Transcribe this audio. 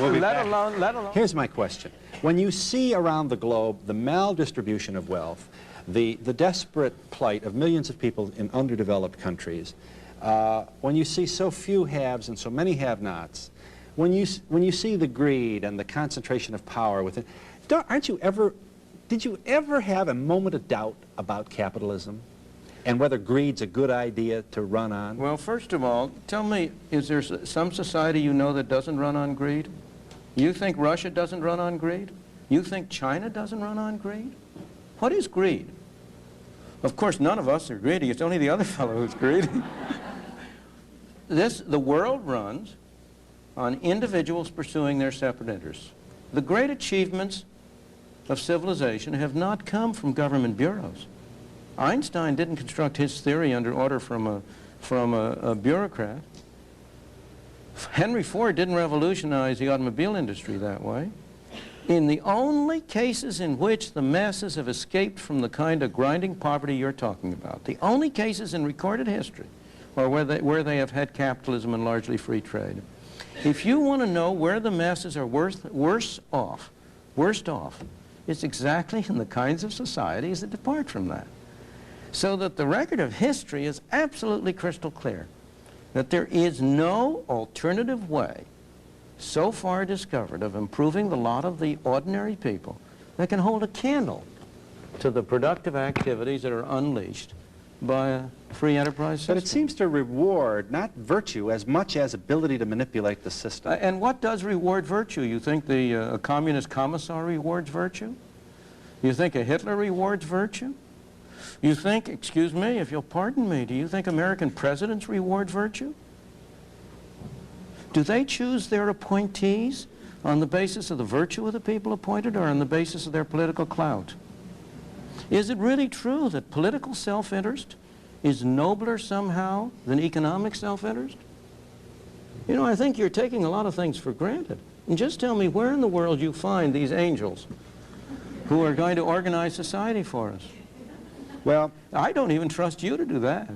Let alone. Here's my question. When you see around the globe the maldistribution of wealth, the desperate plight of millions of people in underdeveloped countries, when you see so few haves and so many have-nots, when you see the greed and the concentration of power within, did you ever have a moment of doubt about capitalism and whether greed's a good idea to run on? Well, first of all, tell me, is there some society you know that doesn't run on greed? You think Russia doesn't run on greed? You think China doesn't run on greed? What is greed? Of course, none of us are greedy. It's only the other fellow who's greedy. The world runs on individuals pursuing their separate interests. The great achievements of civilization have not come from government bureaus. Einstein didn't construct his theory under order from a bureaucrat. Henry Ford didn't revolutionize the automobile industry that way. In the only cases in which the masses have escaped from the kind of grinding poverty you're talking about, the only cases in recorded history are where they have had capitalism and largely free trade. If you want to know where the masses are worst off, it's exactly in the kinds of societies that depart from that. So that the record of history is absolutely crystal clear, that there is no alternative way so far discovered of improving the lot of the ordinary people that can hold a candle to the productive activities that are unleashed by a free enterprise system. But it seems to reward not virtue as much as ability to manipulate the system. And what does reward virtue? You think a communist commissar rewards virtue? You think a Hitler rewards virtue? You think, excuse me, if you'll pardon me, do you think American presidents reward virtue? Do they choose their appointees on the basis of the virtue of the people appointed or on the basis of their political clout? Is it really true that political self-interest is nobler somehow than economic self-interest? You know, I think you're taking a lot of things for granted. And just tell me where in the world you find these angels who are going to organize society for us. Well, I don't even trust you to do that.